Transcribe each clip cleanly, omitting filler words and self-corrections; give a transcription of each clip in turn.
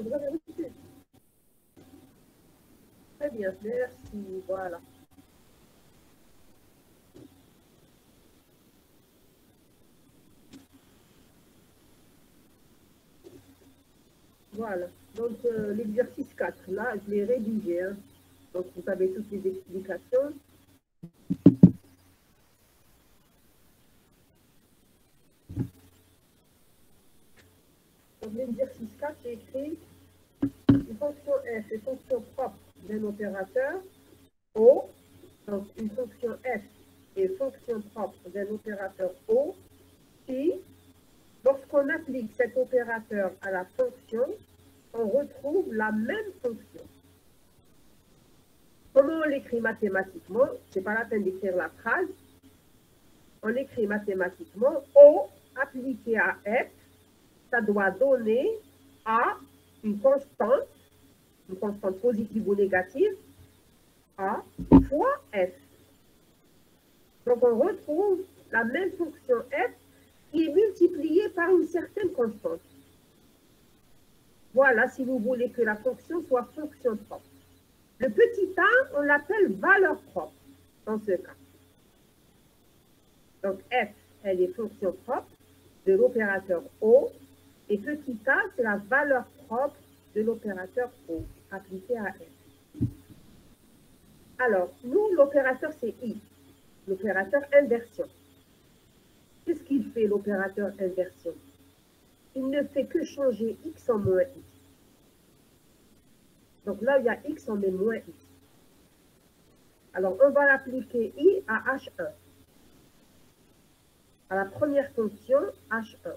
vous avez reçu. Très bien, merci, voilà. Voilà, donc l'exercice 4, là, je l'ai rédigé. Hein. Donc, vous avez toutes les explications. Donc, l'exercice 4, j'ai écrit une fonction f est fonction propre d'un opérateur O. Donc, une fonction f est fonction propre d'un opérateur O si, lorsqu'on applique cet opérateur à la fonction, on retrouve la même fonction. Comment on l'écrit mathématiquement? Ce n'est pas la peine d'écrire la phrase. On écrit mathématiquement O appliqué à F, ça doit donner A une constante positive ou négative, A fois F. Donc on retrouve la même fonction F qui est multipliée par une certaine constante. Voilà, si vous voulez que la fonction soit fonction propre. Le petit a, on l'appelle valeur propre dans ce cas. Donc f, elle est fonction propre de l'opérateur O, et petit a, c'est la valeur propre de l'opérateur O, appliquée à f. Alors, nous, l'opérateur, c'est I, l'opérateur inversion. Qu'est-ce qu'il fait, l'opérateur inversion? Il ne fait que changer x en moins x. Donc là, il y a x, on met moins x. Alors, on va l'appliquer I à H1. À la première fonction, H1.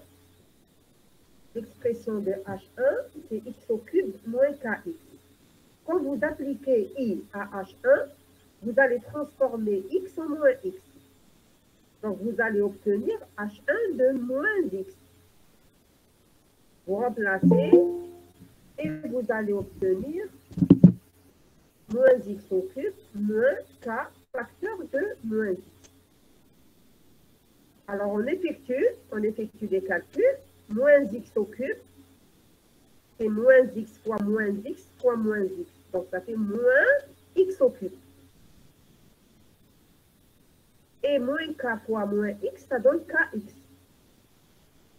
L'expression de H1, c'est x au cube moins kx. Quand vous appliquez I à H1, vous allez transformer x en moins x. Donc, vous allez obtenir H1 de moins x. Vous remplacez et vous allez obtenir moins x au cube moins k facteur de moins x. Alors, on effectue des calculs. Moins x au cube, c'est moins x fois moins x fois moins x. Donc, ça fait moins x au cube. Et moins k fois moins x, ça donne kx.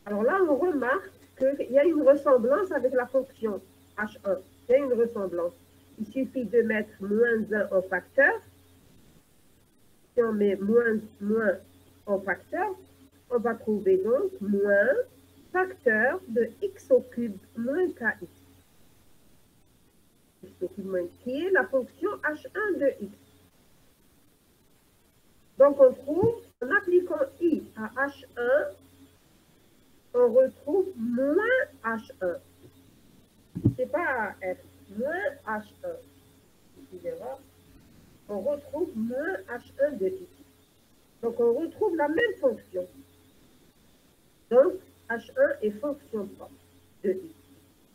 Alors là, on remarque qu'il y a une ressemblance avec la fonction h1. Il y a une ressemblance. Il suffit de mettre moins 1 en facteur. Si on met moins en facteur, on va trouver donc moins facteur de x au cube moins kx. X au cube moins qui est la fonction h1 de x. Donc on trouve, en appliquant i à h1, on retrouve moins h1. C'est pas f, moins h1. Excusez-moi. On retrouve moins h1 de x. Donc on retrouve la même fonction. Donc H1 est fonction propre de I,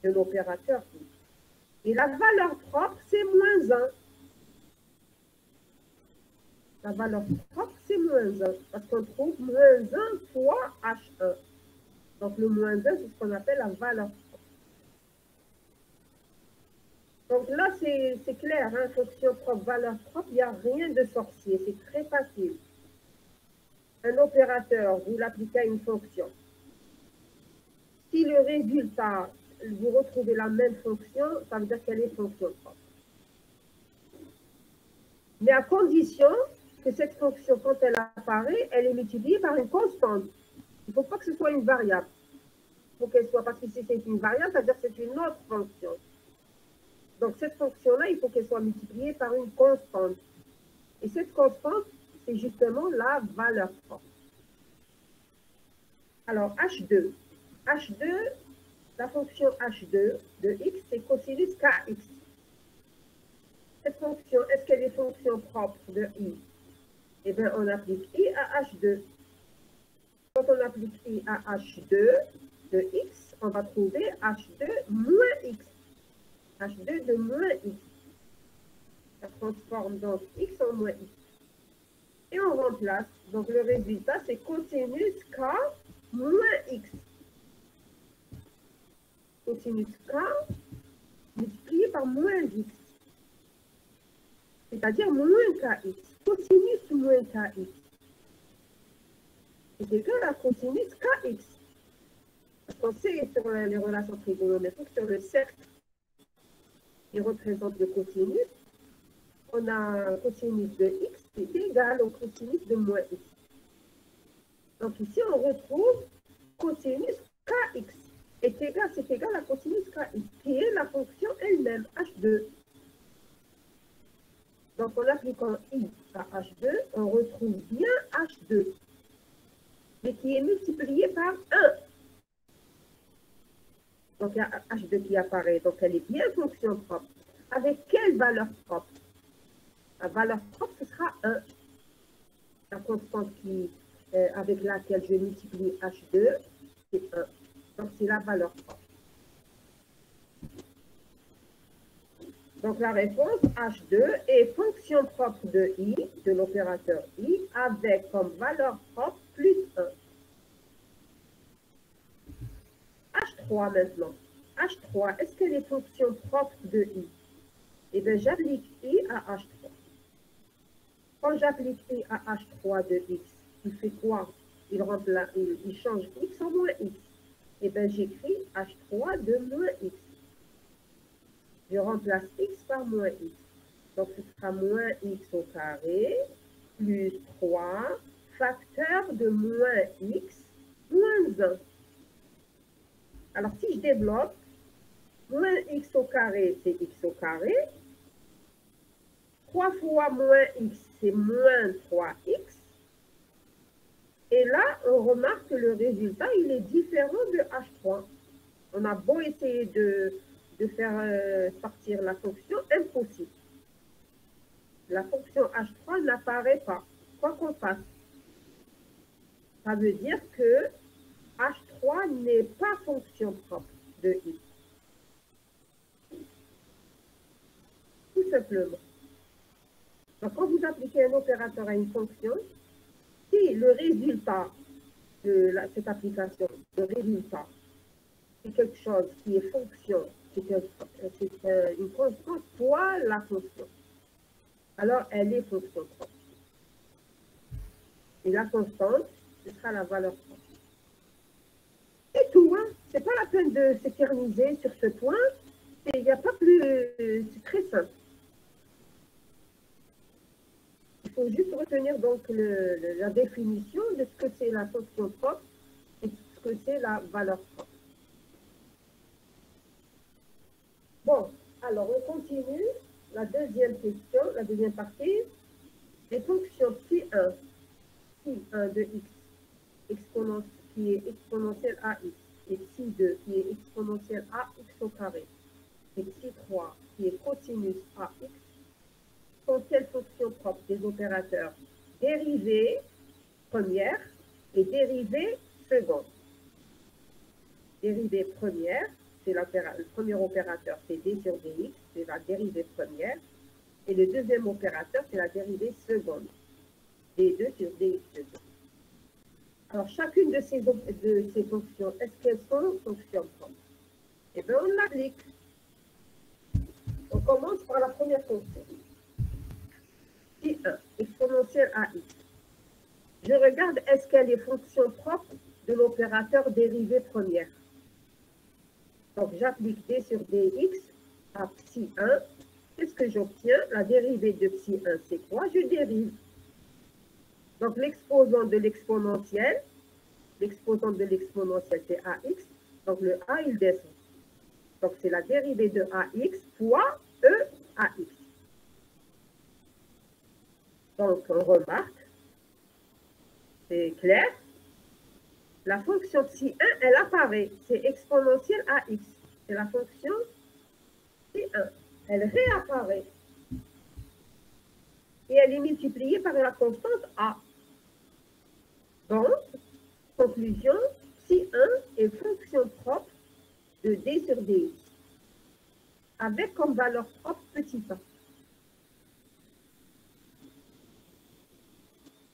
de l'opérateur I. Et la valeur propre, c'est moins 1. La valeur propre, c'est moins 1, parce qu'on trouve moins 1 fois H1. Donc le moins 1, c'est ce qu'on appelle la valeur propre. Donc là, c'est clair, hein, fonction propre, valeur propre, il n'y a rien de sorcier, c'est très facile. Un opérateur, vous l'appliquez à une fonction. Si le résultat, vous retrouvez la même fonction, ça veut dire qu'elle est fonction propre. Mais à condition que cette fonction, quand elle apparaît, elle est multipliée par une constante. Il ne faut pas que ce soit une variable. Il faut qu'elle soit, parce que si c'est une variable, ça veut dire que c'est une autre fonction. Donc cette fonction-là, il faut qu'elle soit multipliée par une constante. Et cette constante, c'est justement la valeur propre. Alors H2. H2, la fonction H2 de x, c'est cosinus kx. Cette fonction, est-ce qu'elle est fonction propre de i? Eh bien, on applique i à H2. Quand on applique i à H2 de x, on va trouver H2 moins x. H2 de moins x. Ça transforme donc x en moins x. Et on remplace. Donc, le résultat, c'est cosinus k moins x. Cosinus k multiplié par moins x, c'est-à-dire moins kx. Cosinus moins kx est égal à cosinus kx. Parce qu'on sait sur les relations trigonométriques, sur le cercle qui représente le cosinus, on a cosinus de x qui est égal au cosinus de moins x. Donc ici, on retrouve cosinus kx c'est égal à cosinus kx, qui est la fonction elle-même, h2. Donc en appliquant i à h2, on retrouve bien h2, mais qui est multiplié par 1. Donc il y a h2 qui apparaît, donc elle est bien fonction propre. Avec quelle valeur propre? La valeur propre, ce sera 1. La constante avec laquelle je multiplie h2, c'est 1. Donc c'est la valeur propre. Donc la réponse h2 est fonction propre de i, de l'opérateur i, avec comme valeur propre plus 1. h3 maintenant. h3, est-ce qu'elle est fonction propre de i? Eh bien, j'applique i à h3. Quand j'applique i à h3 de x, il fait quoi? Il change x en moins x. Eh bien, j'écris h3 de moins x. Je remplace x par moins x. Donc, ce sera moins x au carré plus 3 facteur de moins x moins 1. Alors, si je développe, moins x au carré, c'est x au carré. 3 fois moins x, c'est moins 3x. Et là, on remarque que le résultat, il est différent de h3. On a beau essayer de faire sortir la fonction, impossible. La fonction h3 n'apparaît pas, quoi qu'on fasse. Ça veut dire que h3 n'est pas fonction propre de i. Tout simplement. Donc, quand vous appliquez un opérateur à une fonction, si le résultat de cette application, le résultat, c'est quelque chose qui est fonction, c'est une constante fois la fonction, alors elle est fonction propre. Et la constante, ce sera la valeur propre. C'est tout, hein? C'est pas la peine de s'éterniser sur ce point. Il n'y a pas plus. C'est très simple. Il faut juste retenir donc la définition de ce que c'est la fonction propre et ce que c'est la valeur propre. Bon, alors on continue. La deuxième question, la deuxième partie. Les fonctions phi1, phi1 de x, qui est exponentielle à x, et phi2 qui est exponentielle à x au carré, et phi3 qui est cosinus à x, sont telles fonctions propres des opérateurs dérivée première et dérivée seconde. Dérivée première, c'est le premier opérateur, c'est d sur dx, c'est la dérivée première. Et le deuxième opérateur, c'est la dérivée seconde, d2 sur dx2. Alors, chacune de ces fonctions, est-ce qu'elles sont fonctions propres? Eh bien, on l'applique. On commence par la première fonction. Phi1, exponentielle à x. Je regarde, est-ce qu'elle est fonction propre de l'opérateur dérivée première? Donc, j'applique d sur dx à psi1. Qu'est-ce que j'obtiens? La dérivée de psi1, c'est quoi? Je dérive. Donc, l'exposant de l'exponentielle, c'est ax. Donc, le a, il descend. Donc, c'est la dérivée de ax fois e ax. Donc, on remarque, c'est clair. La fonction psi1, elle apparaît. C'est exponentielle à x. C'est la fonction psi1. Elle réapparaît. Et elle est multipliée par la constante a. Donc, conclusion, psi1 est fonction propre de d sur dx. Avec comme valeur propre petit a.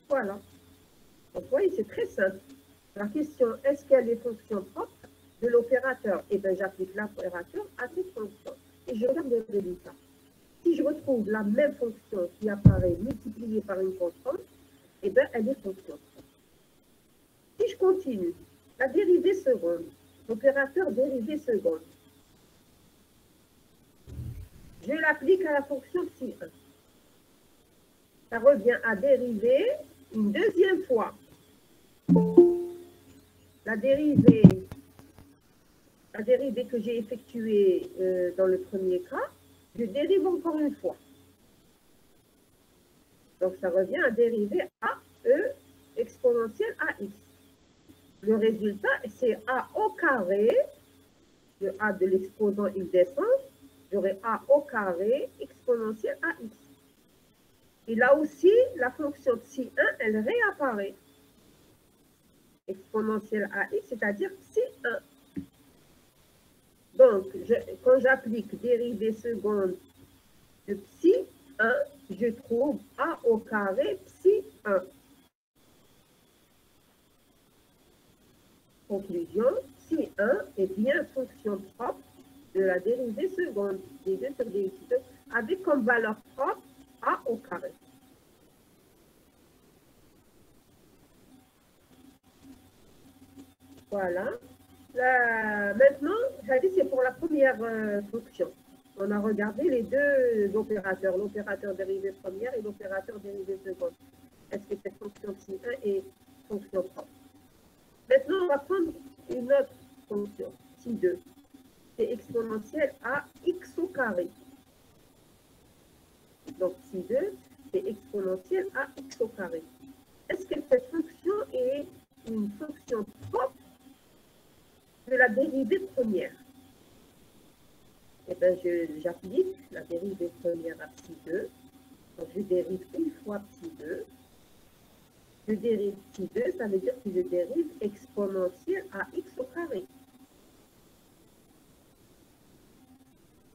Voilà. Donc, vous voyez, c'est très simple. La question, est-ce qu'elle est fonction propre de l'opérateur? Eh bien, j'applique l'opérateur à cette fonction. et je regarde le résultat. Si je retrouve la même fonction qui apparaît multipliée par une constante, eh bien, elle est fonction propre. Si je continue, la dérivée seconde, l'opérateur dérivée seconde, je l'applique à la fonction psi 1. Ça revient à dériver une deuxième fois. La dérivée que j'ai effectuée dans le premier cas, je dérive encore une fois. Donc, ça revient à dériver AE exponentielle AX. Le résultat, c'est A au carré, le A de l'exposant, il descend, j'aurai A au carré exponentielle AX. Et là aussi, la fonction psi 1, elle réapparaît. Exponentielle AX, c'est-à-dire psi 1. Donc, quand j'applique dérivée seconde de psi 1, je trouve A au carré psi 1. Conclusion, psi 1 est bien fonction propre de la dérivée seconde des 2 sur dx, avec comme valeur propre A au carré. Voilà. Maintenant, j'avais dit c'est pour la première fonction. On a regardé les deux opérateurs, l'opérateur dérivée première et l'opérateur dérivée seconde. Est-ce que cette fonction psi 1 est fonction propre? Maintenant, on va prendre une autre fonction, psi 2. C'est exponentielle à x au carré. Donc, psi 2, c'est exponentielle à x au carré. Est-ce que cette fonction est une fonction propre de la dérivée première? Eh bien, j'applique la dérivée première à psi 2. Donc, je dérive une fois psi 2. Je dérive psi 2, ça veut dire que je dérive exponentielle à x au carré.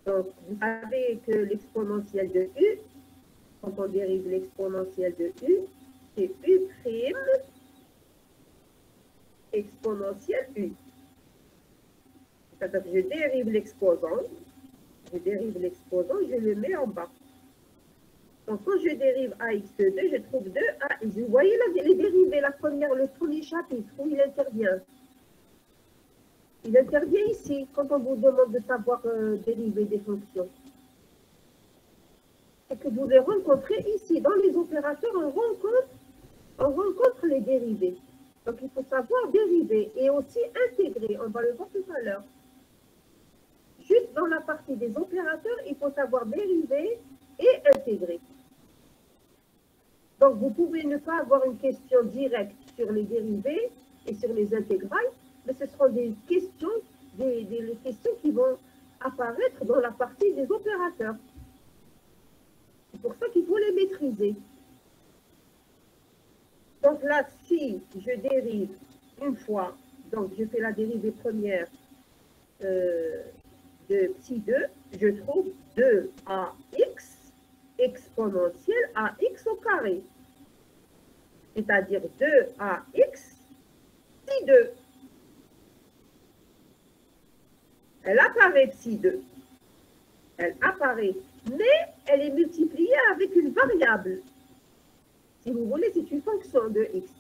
Donc, vous savez que l'exponentielle de u, quand on dérive l'exponentielle de u, c'est u' exponentielle u. C'est-à-dire que je dérive l'exposant, je le mets en bas. Donc, quand je dérive ax2, je trouve 2ax. Vous voyez les dérivés, le premier chapitre où il intervient. Il intervient ici, quand on vous demande de savoir dériver des fonctions. C'est que vous les rencontrez ici. Dans les opérateurs, on rencontre les dérivés. Donc, il faut savoir dériver et aussi intégrer. On va le voir tout à l'heure. Juste dans la partie des opérateurs, il faut savoir dériver et intégrer. Donc, vous pouvez ne pas avoir une question directe sur les dérivés et sur les intégrales, mais ce seront des questions, des questions qui vont apparaître dans la partie des opérateurs. C'est pour ça qu'il faut les maîtriser. Donc là, si je dérive une fois, donc je fais la dérivée première de psi 2, je trouve 2ax exponentielle à x au carré. C'est-à-dire 2ax psi 2. Elle apparaît psi 2. Elle apparaît, mais elle est multipliée avec une variable. Si vous voulez, c'est une fonction de x.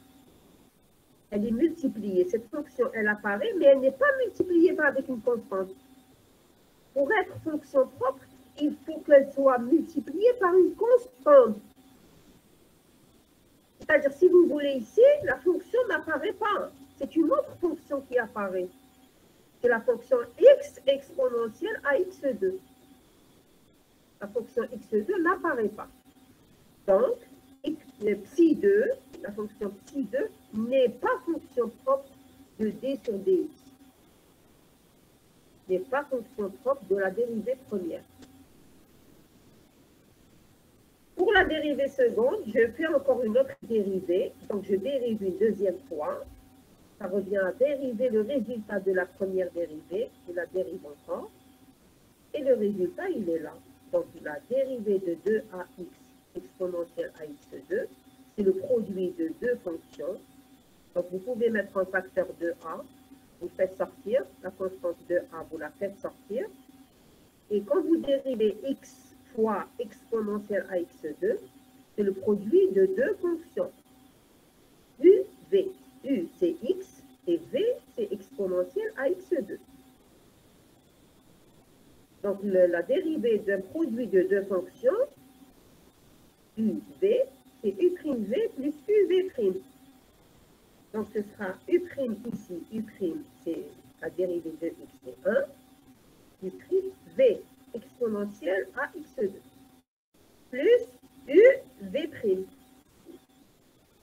Elle est multipliée. Cette fonction, elle apparaît, mais elle n'est pas multipliée avec une constante. Pour être fonction propre, il faut qu'elle soit multipliée par une constante. C'est-à-dire, si vous voulez ici, la fonction n'apparaît pas. C'est une autre fonction qui apparaît. C'est la fonction x exponentielle à x2. La fonction x2 n'apparaît pas. Donc, le psi 2, la fonction psi 2, n'est pas fonction propre de d sur dx. N'est pas fonction propre de la dérivée première. Pour la dérivée seconde, je fais encore une autre dérivée. Donc, je dérive une deuxième fois. Ça revient à dériver le résultat de la première dérivée. Je la dérive encore. Et le résultat, il est là. Donc, la dérivée de 2ax exponentielle à x2, c'est le produit de deux fonctions. Donc, vous pouvez mettre en facteur 2a. Vous faites sortir la constante 2a, vous la faites sortir. Et quand vous dérivez x fois exponentielle ax2, c'est le produit de deux fonctions. U, V. U, c'est x, et V, c'est exponentielle ax2. Donc, la dérivée d'un produit de deux fonctions, U, V, c'est U' V plus U, V'. Donc, ce sera U' ici, U', c'est la dérivée de x, c'est 1, U' V exponentielle à x2, plus U, V'.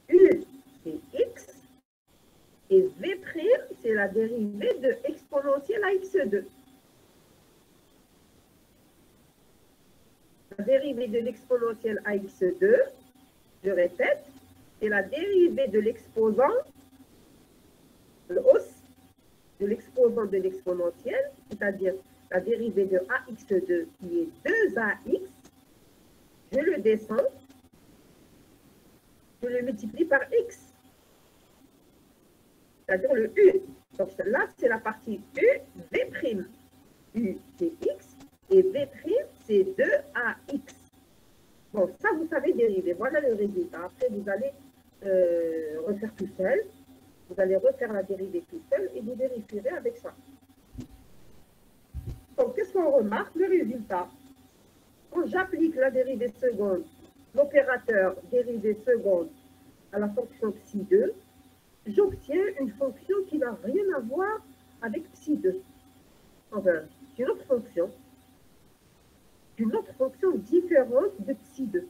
U, c'est x, et V', c'est la dérivée de exponentielle à x2. La dérivée de l'exponentielle à x2, je répète, c'est la dérivée de l'exposant, le hausse de l'exposant de l'exponentielle, c'est-à-dire la dérivée de ax2 qui est 2ax, je le descends, je le multiplie par x, c'est-à-dire le u. Donc là, c'est la partie u, v'. U, c'est x, et v', c'est 2ax. Bon, ça, vous savez dériver. Voilà le résultat. Après, vous allez refaire tout seul. Vous allez refaire la dérivée tout seul et vous vérifierez avec ça. Donc, qu'est-ce qu'on remarque? Le résultat. Quand j'applique la dérivée seconde, l'opérateur dérivée seconde à la fonction psi2, j'obtiens une fonction qui n'a rien à voir avec psi2. Enfin, une autre fonction différente de psi2.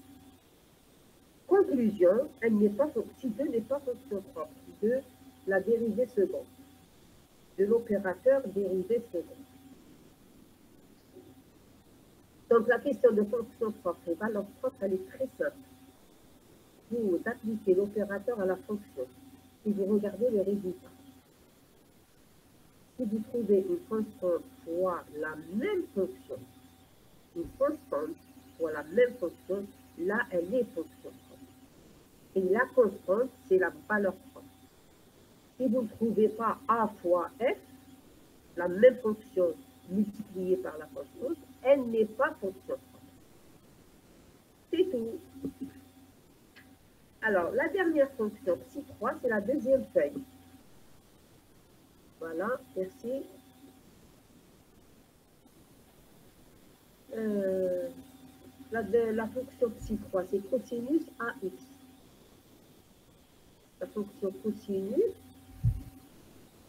Conclusion, psi2 n'est pas fonction propre de la dérivée seconde, de l'opérateur dérivée seconde. Donc, la question de fonction propre et valeur propre, elle est très simple. Vous appliquez l'opérateur à la fonction et vous regardez le résultat. Si vous trouvez une constante fois la même fonction, une constante fois la même fonction, là, elle est fonction propre. Et la constante, c'est la valeur propre. Si vous ne trouvez pas a fois f, la même fonction multipliée par la constante, elle n'est pas fonction propre. C'est tout. Alors, la dernière fonction, psi3, c'est la deuxième feuille. Voilà, merci. La fonction psi3, c'est cosinus AX. La fonction cosinus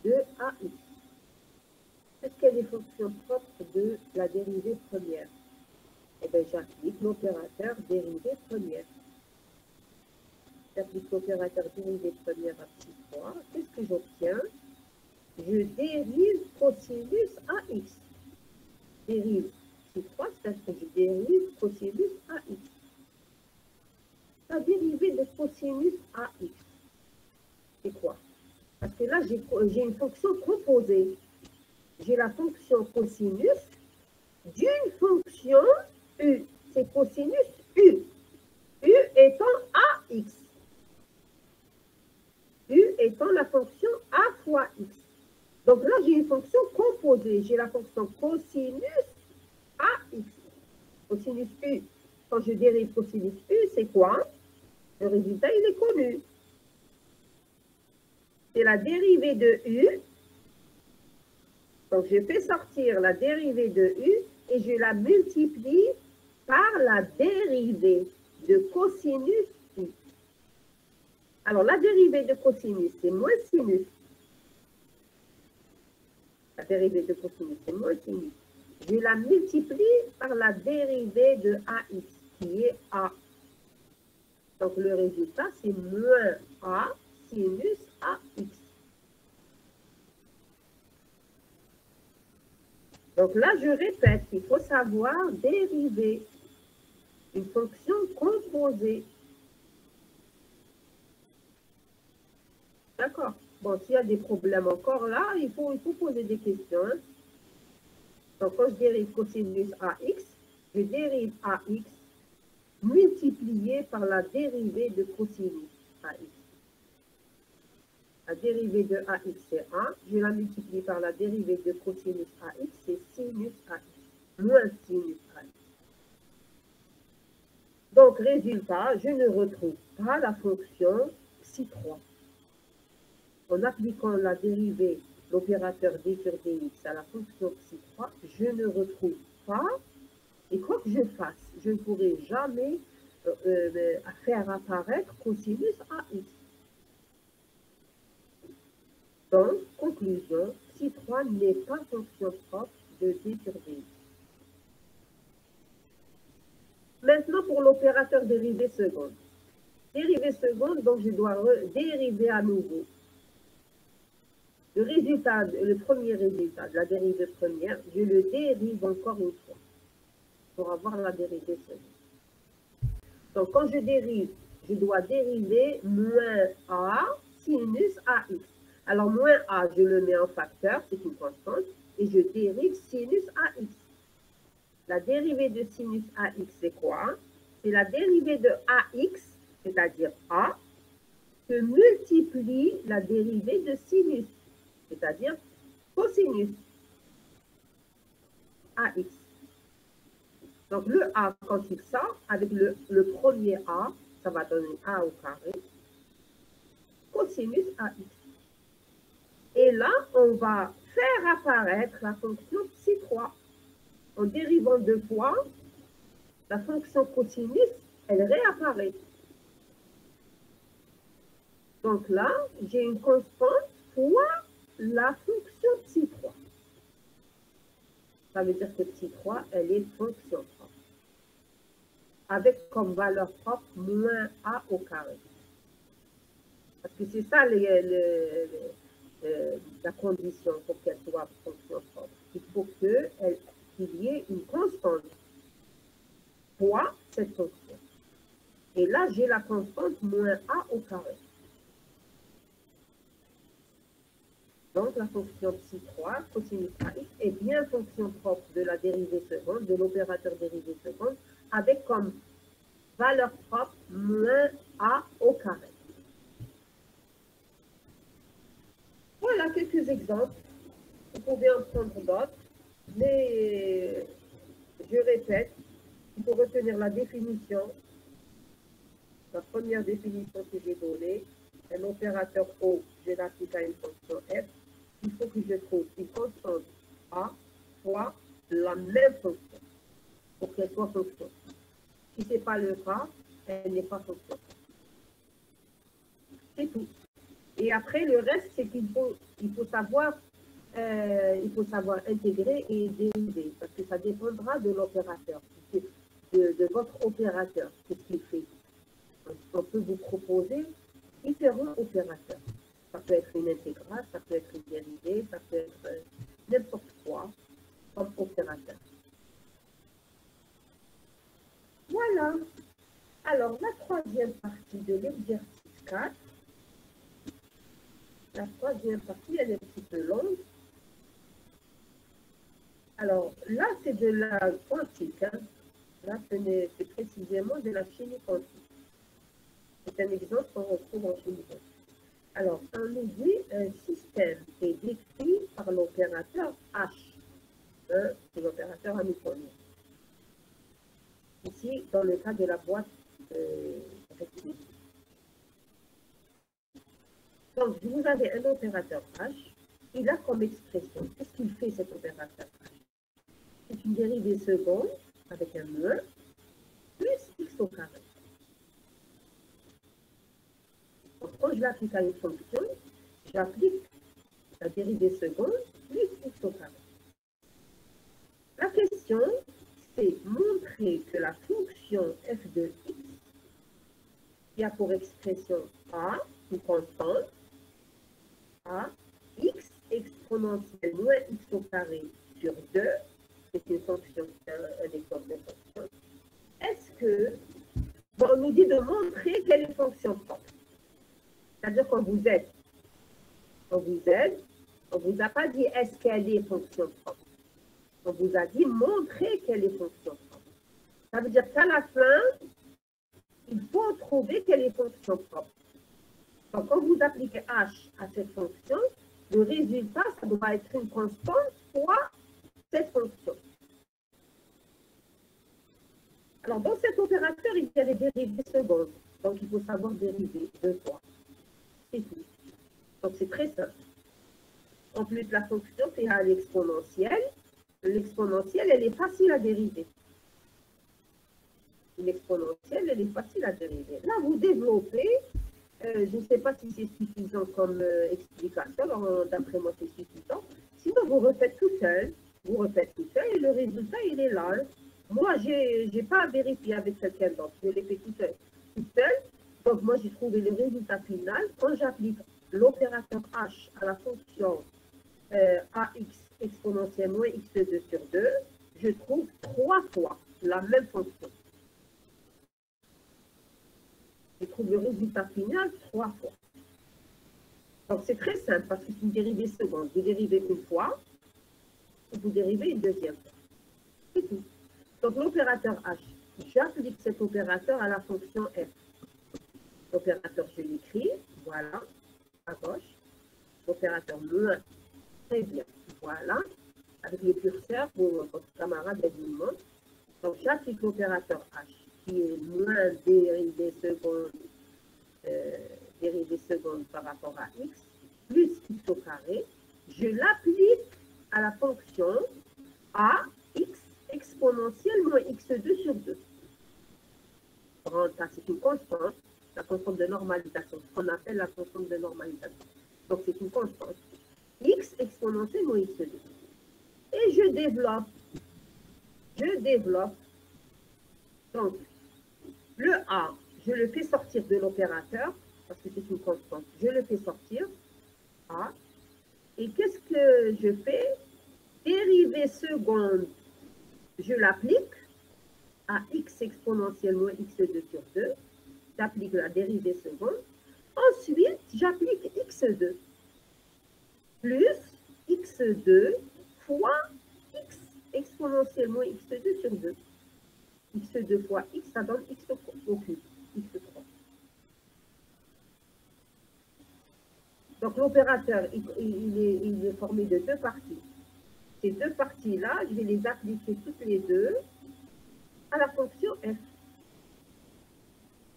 de AX. Est-ce qu'elle est fonction propre de la dérivée première? Eh bien, j'applique l'opérateur dérivée première. J'applique l'opérateur dérivée première à psi3. Qu'est-ce que j'obtiens? Je dérive cosinus AX. Dérive psi3, c'est-à-dire que je dérive cosinus AX. La dérivée de cosinus AX, c'est quoi? Parce que là, j'ai une fonction composée. J'ai la fonction cosinus d'une fonction U. C'est cosinus U. U étant AX. U étant la fonction A fois X. Donc là, j'ai une fonction composée. J'ai la fonction cosinus AX. Cosinus U. Quand je dérive cosinus U, c'est quoi? Le résultat, il est connu. C'est la dérivée de U. Donc, je fais sortir la dérivée de U et je la multiplie par la dérivée de cosinus U. Alors, la dérivée de cosinus, c'est moins sinus. La dérivée de cosinus, c'est moins sinus. Je la multiplie par la dérivée de AX, qui est A. Donc, le résultat, c'est moins A sinus AX. Donc là, je répète, il faut savoir dériver une fonction composée. D'accord. Bon, s'il y a des problèmes encore là, il faut poser des questions. Donc, quand je dérive cosinus AX, je dérive AX multiplié par la dérivée de cosinus AX. La dérivée de AX, c'est 1. Je la multiplie par la dérivée de cosinus AX, c'est sinus AX. moins sinus AX. Donc, résultat, je ne retrouve pas la fonction psi3. En appliquant la dérivée, l'opérateur d sur dx à la fonction psi3, je ne retrouve pas, et quoi que je fasse, je ne pourrai jamais faire apparaître cosinus AX. Donc, conclusion, psi3 n'est pas fonction propre de d sur dx. Maintenant, pour l'opérateur dérivée seconde. Dérivée seconde, donc je dois dériver à nouveau. Le premier résultat de la dérivée première, je le dérive encore une fois pour avoir la dérivée seconde. Donc, quand je dérive, je dois dériver moins a sinus ax. Alors, moins a, je le mets en facteur, c'est une constante, et je dérive sinus ax. La dérivée de sinus ax, c'est quoi? C'est la dérivée de ax, c'est-à-dire a, que multiplie la dérivée de sinus, c'est-à-dire cosinus ax. Donc, le a, quand il sort, avec le premier a, ça va donner a au carré, cosinus ax. Et là, on va faire apparaître la fonction psi3. En dérivant deux fois, la fonction cosinus, elle réapparaît. Donc là, j'ai une constante fois la fonction psi3. Ça veut dire que psi3, elle est fonction propre. Avec comme valeur propre moins a au carré. Parce que c'est ça la condition pour qu'elle soit fonction propre. Il faut qu'il y ait une constante fois cette fonction. Et là, j'ai la constante moins a au carré. Donc, la fonction psi3, cosinus ax, est bien fonction propre de la dérivée seconde, de l'opérateur dérivée seconde, avec comme valeur propre moins a au carré. Voilà quelques exemples. Vous pouvez en prendre d'autres, mais je répète, il faut retenir la définition, la première définition que j'ai donnée. Un opérateur O, je l'applique à une fonction f. Il faut que je trouve une constante a fois la même fonction pour qu'elle soit fonction. Si ce n'est pas le cas, elle n'est pas fonction. C'est tout. Et après, le reste, c'est qu'il faut savoir intégrer et dériver, parce que ça dépendra de l'opérateur, de votre opérateur, qu'est-ce qu'il fait. Donc, on peut vous proposer différents opérateurs. Ça peut être une intégrale, ça peut être une dérivée, ça peut être n'importe quoi comme opérateur. Voilà. Alors, la troisième partie de l'exercice 4, la troisième partie, elle est un petit peu longue. Alors, là, c'est de la quantique. Hein. Là, c'est précisément de la chimie quantique. C'est un exemple qu'on retrouve en chimie quantique. Alors, on nous dit un système est décrit par l'opérateur H. Hein, c'est l'opérateur hamiltonien. Ici, dans le cas de la boîte rectangle. Donc, vous avez un opérateur H. Il a comme expression, qu'est-ce qu'il fait cet opérateur H? C'est une dérivée seconde avec un moins plus x au carré. Donc, quand je l'applique à une fonction, j'applique la dérivée seconde plus x au carré. La question, c'est montrer que la fonction f de x, qui a pour expression a, une constante, a, x exponentielle moins x au carré sur 2, c'est une fonction, un exemple de fonction. Est-ce que, bon, on nous dit de montrer quelle est fonction propre. C'est-à-dire qu'on vous aide. On vous aide. On ne vous a pas dit est-ce qu'elle est fonction propre. On vous a dit montrer quelle est fonction propre. Ça veut dire qu'à la fin, il faut trouver quelle est fonction propre. Donc, quand vous appliquez h à cette fonction, le résultat, ça doit être une constante fois cette fonction. Alors, dans cet opérateur, il y a des dérivées secondes. Donc, il faut savoir dériver 2 fois. C'est tout. Donc, c'est très simple. En plus, la fonction, c'est à l'exponentielle. L'exponentielle, elle est facile à dériver. L'exponentielle, elle est facile à dériver. Là, vous développez, je ne sais pas si c'est suffisant comme explication, d'après moi, c'est suffisant. Sinon, vous refaites tout seul. Vous refaites tout seul et le résultat, il est là. Moi, je n'ai pas à vérifier avec quelqu'un d'autre. Je l'ai fait tout seul. Donc, moi, j'ai trouvé le résultat final. Quand j'applique l'opérateur H à la fonction AX exponentielle moins x2 sur 2, je trouve 3 fois la même fonction. Je trouve le résultat final 3 fois. Donc, c'est très simple parce que c'est une dérivée seconde. Vous dérivez une fois, et vous dérivez une deuxième fois. C'est tout. Donc, l'opérateur H, j'applique cet opérateur à la fonction f. L'opérateur, je l'écris, voilà, à gauche. L'opérateur moins, très bien, voilà, avec le curseur pour votre camarade évidemment. Donc, j'applique l'opérateur H, qui est moins dérivée seconde par rapport à x, plus x au carré. Je l'applique à la fonction ax exponentielle moins x2 sur 2. C'est une constante, la constante de normalisation, ce qu'on appelle la constante de normalisation. Donc, c'est une constante. X exponentielle moins x2. Et je développe. Donc, le A, je le fais sortir de l'opérateur, parce que c'est une constante. Je le fais sortir, A. Et qu'est-ce que je fais? Dérivée seconde, je l'applique à x exponentielle moins x2 sur 2. J'applique la dérivée seconde. Ensuite, j'applique x2 plus x2 fois x exponentielle moins x2 sur 2. x2 fois x, ça donne x au cube, x3. Donc, l'opérateur, il est formé de 2 parties. Ces 2 parties-là, je vais les appliquer toutes les deux à la fonction f.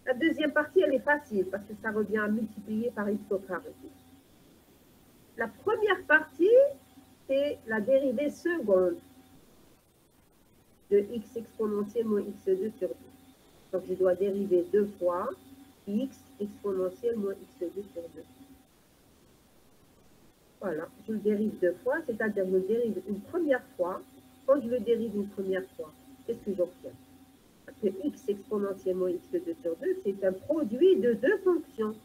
La deuxième partie, elle est facile parce que ça revient à multiplier par x au carré. La première partie, c'est la dérivée seconde de x exponentielle moins x2 sur 2. Donc, je dois dériver 2 fois x exponentielle moins x2 sur 2. Voilà, je le dérive 2 fois, c'est-à-dire je le dérive une première fois. Quand je le dérive une première fois, qu'est-ce que j'obtiens? Parce que x exponentielle moins x2 sur 2, c'est un produit de 2 fonctions.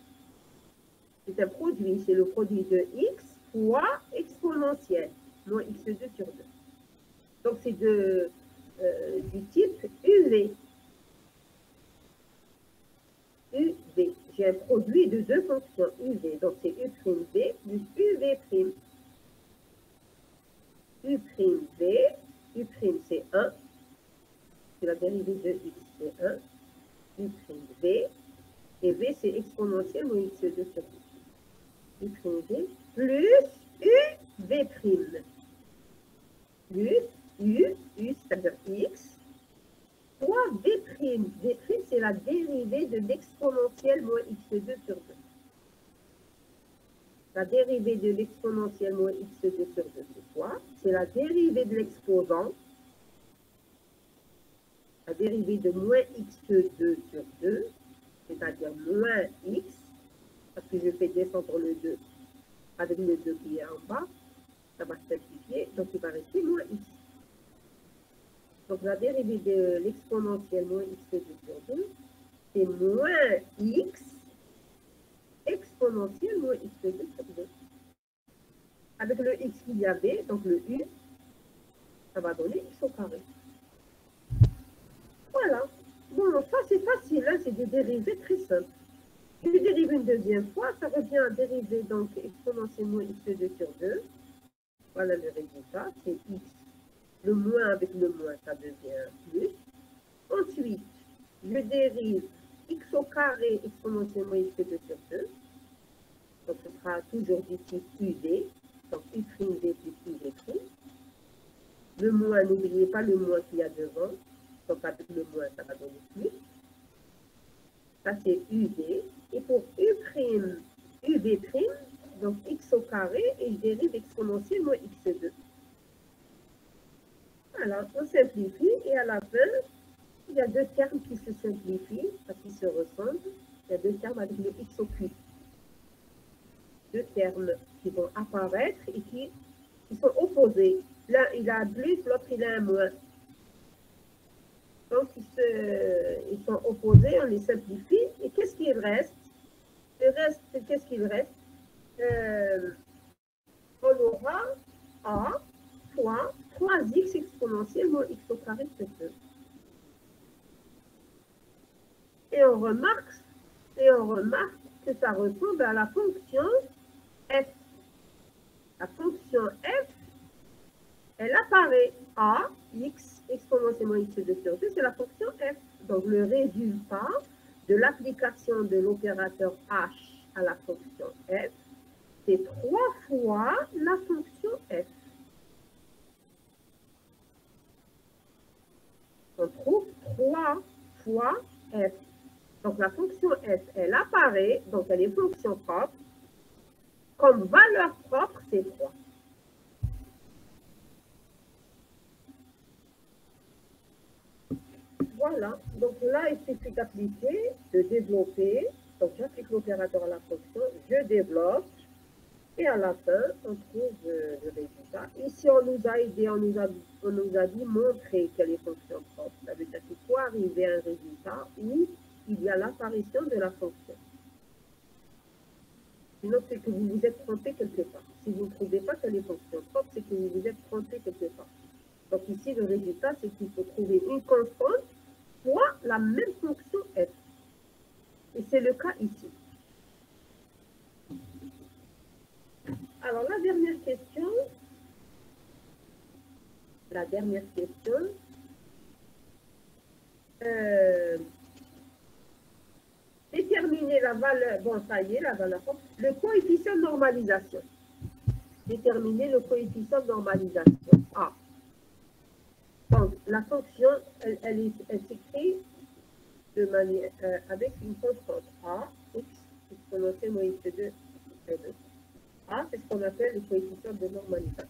C'est un produit, c'est le produit de x fois exponentielle moins x2 sur 2. Donc, c'est du type UV. UV. J'ai un produit de 2 fonctions UV. Donc, c'est U' V plus UV'. U', U' c'est 1. C'est la dérivée de x, c'est 1. U', et V, c'est exponentielle moins x2 sur 2. U' V plus UV'. Plus U, c'est-à-dire x, fois V'. V', c'est la dérivée de l'exponentielle moins x2 sur 2. La dérivée de l'exponentielle moins x2 sur 2, c'est quoi? C'est la dérivée de l'exposant. La dérivée de moins x2 sur 2, c'est-à-dire moins x, parce que je fais descendre le 2 avec le 2 qui est en bas, ça va simplifier, donc il va rester moins x. Donc, la dérivée de l'exponentielle moins x2 sur 2, c'est moins x exponentielle moins x2 sur 2. Avec le x qu'il y avait, donc le u, ça va donner x au carré. Voilà. Bon, ça c'est facile, hein, c'est des dérivées très simples. Je dérive une deuxième fois, ça revient à dériver donc exponentielle moins x2 sur 2. Voilà le résultat, c'est x. Le moins avec le moins, ça devient plus. Ensuite, je dérive x au carré exponentielle moins x2 sur 2. Donc, ce sera toujours du type UV. Donc, U' V plus UV'. Le moins, n'oubliez pas le moins qu'il y a devant. Donc, avec le moins, ça va donner plus. Ça, c'est UV. Et pour U', UV', donc x au carré, et je dérive exponentielle moins x2. Voilà, on simplifie, et à la fin, il y a deux termes qui se simplifient, parce qu'ils se ressemblent. Il y a deux termes avec le x au cube. Deux termes qui vont apparaître et qui sont opposés. L'un, il a un plus, l'autre, il a un moins. Donc, ils sont opposés, on les simplifie. Et qu'est-ce qu'il reste? Le reste, qu'est-ce qu'il reste? On aura A fois 3x exponentielle moins x au carré plus 2. Et on remarque que ça ressemble à la fonction f. La fonction f, elle apparaît a x exponentielle moins x2 sur 2, c'est la fonction f. Donc, le résultat de l'application de l'opérateur h à la fonction f, c'est 3 fois la fonction f. On trouve 3 fois f. Donc, la fonction f, elle apparaît, donc elle est fonction propre. Comme valeur propre, c'est 3. Voilà. Donc là, il suffit d'appliquer, de développer. Donc, j'applique l'opérateur à la fonction, je développe. Et à la fin, on trouve le résultat. Ici, on nous a aidé, on nous a dit montrer quelle est fonction propre. Ça veut dire qu'il faut arriver à un résultat où il y a l'apparition de la fonction. Sinon, c'est que vous vous êtes trompé quelque part. Si vous ne trouvez pas quelle est fonction propre, c'est que vous vous êtes trompé quelque part. Donc ici, le résultat, c'est qu'il faut trouver une constante fois la même fonction f. Et c'est le cas ici. Alors, la dernière question, déterminer la valeur, bon, ça y est, la valeur, le coefficient de normalisation. Déterminer le coefficient de normalisation, A. Donc, la fonction, elle s'écrit de manière, avec une constante A, x, exponentielle moins x2, A, c'est ce qu'on appelle le coefficient de normalisation.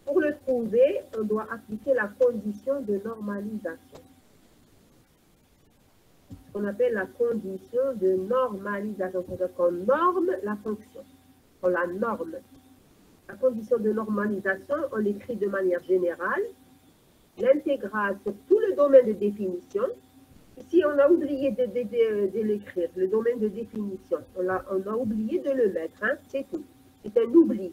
Pour le trouver, on doit appliquer la condition de normalisation. Ce qu'on appelle la condition de normalisation. C'est-à-dire qu'on norme la fonction. On la norme. La condition de normalisation, on l'écrit de manière générale. L'intégrale sur tout le domaine de définition. Ici, on a oublié de l'écrire, le domaine de définition. On a oublié de le mettre, hein, c'est tout. C'est un oubli.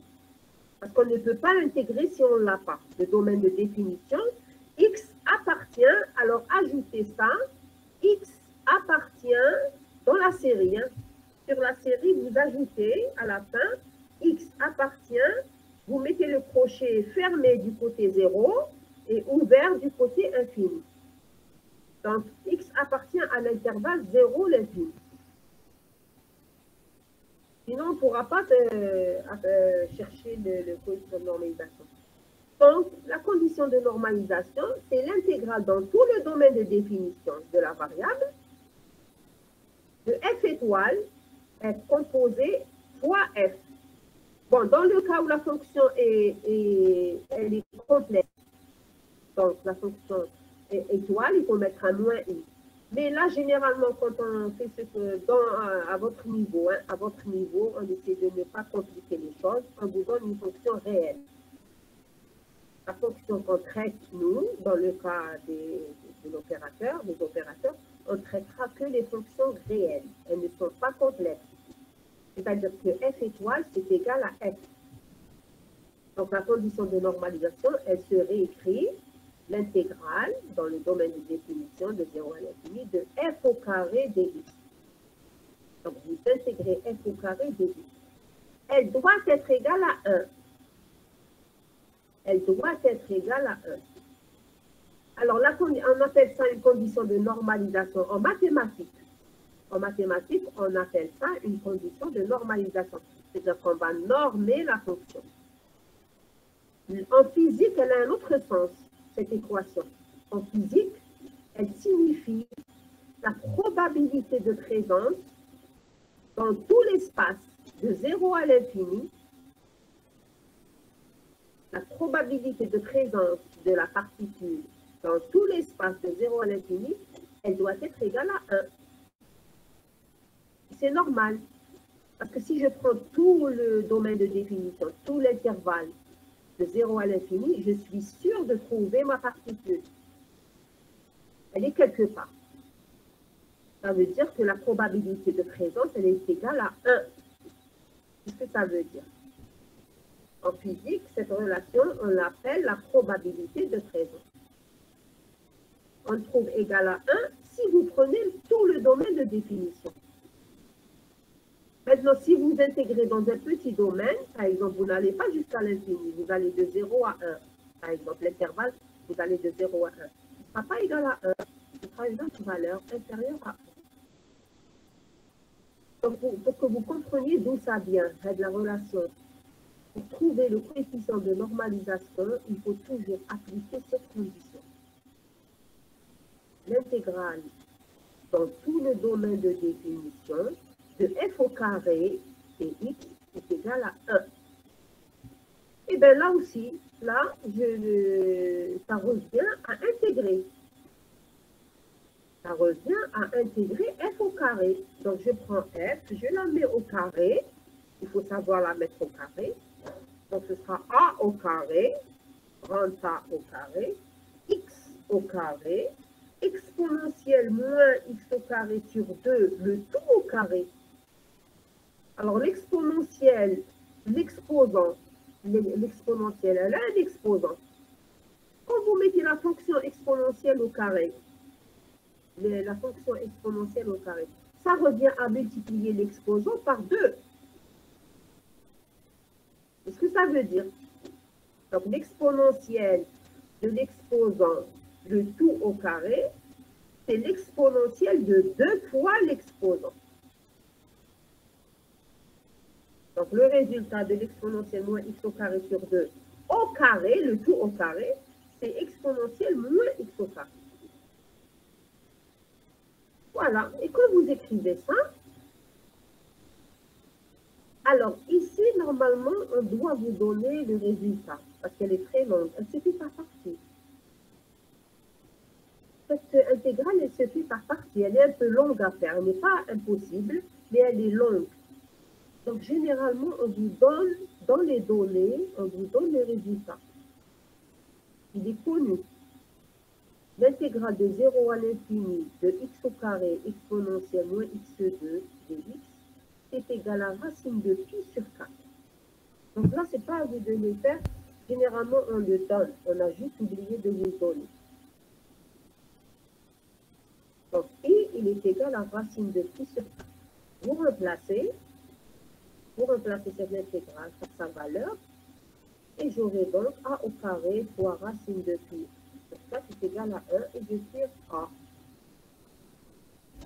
Parce qu'on ne peut pas l'intégrer si on ne l'a pas. Le domaine de définition, x appartient, alors ajoutez ça, x appartient dans la série. Hein. Sur la série, vous ajoutez à la fin, x appartient, vous mettez le crochet fermé du côté 0 et ouvert du côté infini. Donc, x appartient à l'intervalle 0, l'infini. Sinon, on ne pourra pas chercher le coefficient de normalisation. Donc, la condition de normalisation, c'est l'intégrale dans tout le domaine de définition de la variable de f étoile f composé fois f. Bon, dans le cas où la fonction elle est complète, donc la fonction est étoile, il faut mettre un moins i. Mais là, généralement, quand on fait ce que à votre niveau, on essaie de ne pas compliquer les choses. On vous donne une fonction réelle. La fonction qu'on traite, nous, dans le cas des opérateurs, on ne traitera que les fonctions réelles. Elles ne sont pas complexes. C'est-à-dire que f étoile, c'est égal à f. Donc, la condition de normalisation, elle se réécrit l'intégrale dans le domaine de définition de 0 à l'infini de f au carré dx. Donc, vous intégrez f au carré dx. Elle doit être égale à 1. Elle doit être égale à 1. Alors, là, on appelle ça une condition de normalisation en mathématiques. En mathématiques, on appelle ça une condition de normalisation. C'est-à-dire qu'on va normer la fonction. En physique, elle a un autre sens, cette équation. En physique, elle signifie la probabilité de présence dans tout l'espace de 0 à l'infini, la probabilité de présence de la particule dans tout l'espace de 0 à l'infini, elle doit être égale à 1. C'est normal, parce que si je prends tout le domaine de définition, tout l'intervalle de 0 à l'infini, je suis sûre de trouver ma particule. Elle est quelque part. Ça veut dire que la probabilité de présence, elle est égale à 1. Qu'est-ce que ça veut dire? En physique, cette relation, on l'appelle la probabilité de présence. On le trouve égal à 1 si vous prenez tout le domaine de définition. Maintenant, si vous intégrez dans un petit domaine, par exemple, vous n'allez pas jusqu'à l'infini, vous allez de 0 à 1. Par exemple, l'intervalle, vous allez de 0 à 1. Ce ne sera pas égal à 1, ce sera une autre valeur inférieure à 1. Donc, pour que vous compreniez d'où ça vient, de la relation, pour trouver le coefficient de normalisation, il faut toujours appliquer cette condition. L'intégrale dans tout le domaine de définition de f au carré et x est égal à 1. Et bien là aussi, là, ça revient à intégrer. Ça revient à intégrer f au carré. Donc, je prends f, je la mets au carré. Il faut savoir la mettre au carré. Donc, ce sera a au carré, grand A au carré, x au carré, exponentielle moins x au carré sur 2, le tout au carré. Alors, l'exponentielle, l'exposant, l'exponentielle, elle a un exposant. Quand vous mettez la fonction exponentielle au carré, la fonction exponentielle au carré, ça revient à multiplier l'exposant par 2. Qu'est-ce que ça veut dire? Donc, l'exponentielle de l'exposant, le tout au carré, c'est l'exponentielle de 2 fois l'exposant. Donc, le résultat de l'exponentielle moins x au carré sur 2 au carré, le tout au carré, c'est exponentielle moins x au carré. Voilà. Et quand vous écrivez ça, alors ici, normalement, on doit vous donner le résultat, parce qu'elle est très longue. Elle se fait par partie. Cette intégrale, elle se fait par partie. Elle est un peu longue à faire. Elle n'est pas impossible, mais elle est longue. Donc, généralement, on vous donne, dans les données, on vous donne les résultats. Il est connu. L'intégrale de 0 à l'infini de x au carré exponentielle moins x2 de x est égale à racine de pi sur 4. Donc là, ce n'est pas à vous de le faire. Généralement, on le donne. On a juste oublié de vous le donner. Donc, pi, il est égal à racine de pi sur 4. Vous remplacez cette intégrale par sa valeur, et j'aurai donc a au carré fois racine de pi sur 4 est égal à 1, et je tire a.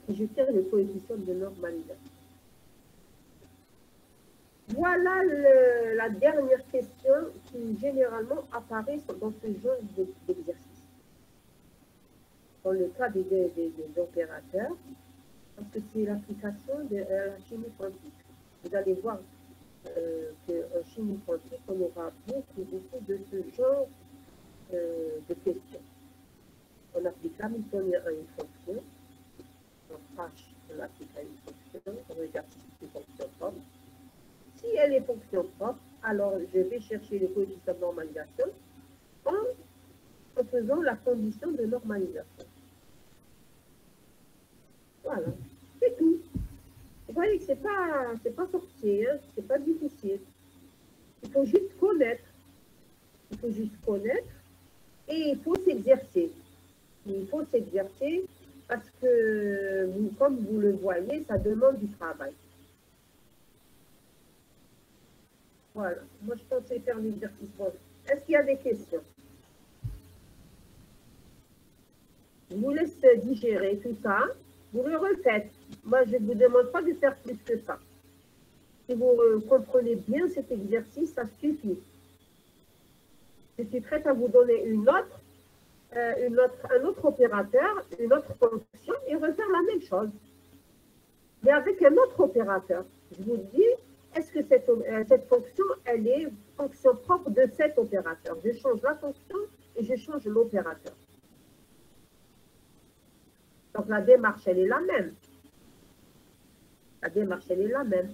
Et je tire le coefficient de normalisation. Voilà la dernière question qui généralement apparaît dans ce genre d'exercice. Dans le cas des opérateurs, parce que c'est l'application de la chimie quantique. Vous allez voir qu'en chimie quantique, on aura beaucoup de ce genre de questions. On applique l'hamiltonien à une fonction. Donc H, on applique à une fonction. On regarde si c'est une fonction propre. Si elle est fonction propre, alors je vais chercher le coefficient de normalisation en faisant la condition de normalisation. Voilà, c'est tout. Vous voyez que c'est pas sorcier, hein? C'est pas difficile. Il faut juste connaître. Il faut juste connaître et il faut s'exercer. Il faut s'exercer parce que, comme vous le voyez, ça demande du travail. Voilà. Moi, je pensais faire l'exercice. Bon. Est-ce qu'il y a des questions? Je vous laisse digérer tout ça. Vous le refaites. Moi, je ne vous demande pas de faire plus que ça. Si vous comprenez bien cet exercice, ça suffit. Je suis prête à vous donner une autre un autre opérateur, une autre fonction et refaire la même chose. Mais avec un autre opérateur. Je vous dis, est-ce que cette fonction, elle est fonction propre de cet opérateur? Je change la fonction et je change l'opérateur. Donc la démarche, elle est la même. La démarche, elle est la même.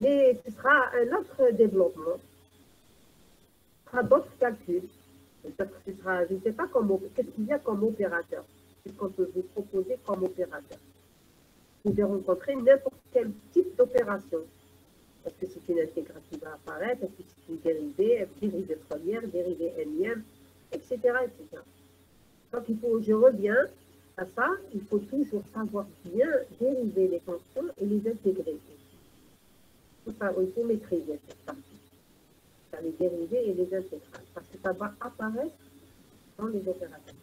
Mais ce sera un autre développement. Ce sera d'autres calculs. Ce sera, je ne sais pas qu'est-ce qu'il y a comme opérateur. Qu'est-ce qu'on peut vous proposer comme opérateur? Vous pouvez rencontrer n'importe quel type d'opération. Est-ce que c'est une intégrale qui va apparaître? Est-ce que c'est une dérivée première, dérivée énième, etc., etc. Donc, je reviens à ça, il faut toujours savoir bien dériver les fonctions et les intégrer. Il faut maîtriser cette partie. Les dérivés et les intégrales, parce que ça va apparaître dans les opérateurs.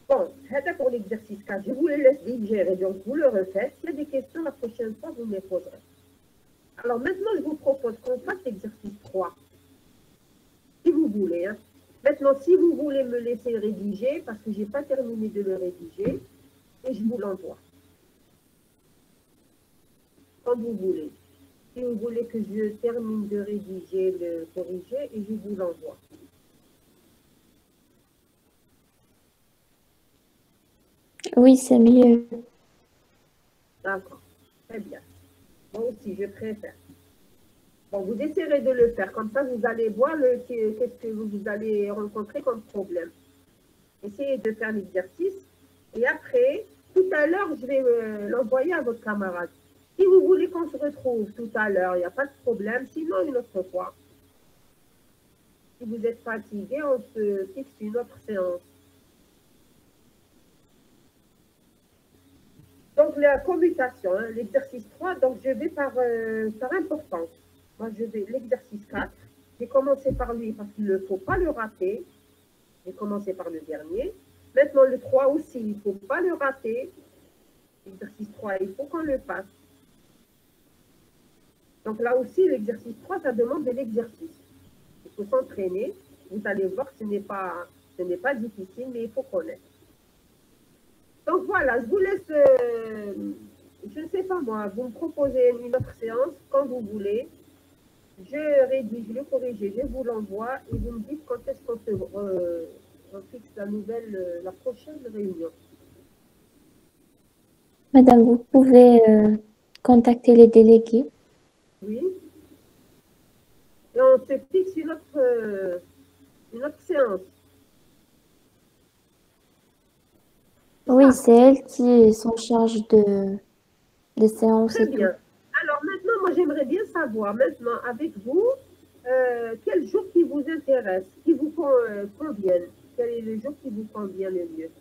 Bon, c'est pour l'exercice 4. Je vous le laisse digérer, donc vous le refaites. S'il y a des questions, la prochaine fois, vous me les poserez. Alors maintenant, je vous propose qu'on fasse l'exercice 3. Si vous voulez. Hein. Maintenant, si vous voulez me laisser le rédiger, parce que je n'ai pas terminé de le rédiger, et je vous l'envoie. Comme vous voulez. Si vous voulez que je termine de rédiger, le corriger, et je vous l'envoie. Oui, c'est mieux. D'accord, très bien. Moi aussi, je préfère. Bon, vous essayerez de le faire, comme ça vous allez voir qu'est-ce que vous allez rencontrer comme problème. Essayez de faire l'exercice, et après, tout à l'heure, je vais l'envoyer à votre camarade. Si vous voulez qu'on se retrouve tout à l'heure, il n'y a pas de problème, sinon une autre fois. Si vous êtes fatigué, on se fixe une autre séance. Donc, la commutation, hein, l'exercice 3, donc je vais par importance. Moi, je vais l'exercice 4. J'ai commencé par lui parce qu'il ne faut pas le rater. J'ai commencé par le dernier. Maintenant, le 3 aussi, il ne faut pas le rater. L'exercice 3, il faut qu'on le fasse. Donc là aussi, l'exercice 3, ça demande de l'exercice. Il faut s'entraîner. Vous allez voir que ce n'est pas difficile, mais il faut connaître. Donc voilà, je vous laisse, je ne sais pas moi, vous me proposez une autre séance quand vous voulez. Je rédige le corrigé, je vous l'envoie et vous me dites quand est-ce qu'on se fixe la prochaine réunion. Madame, vous pouvez contacter les délégués. Oui. Et on se fixe une autre séance. Oui, c'est elle qui s'en charge des séances. Très et bien. tout. Alors maintenant, moi j'aimerais bien savoir maintenant avec vous quel jour qui vous intéresse, qui vous convienne. Quel est le jour qui vous convient le mieux?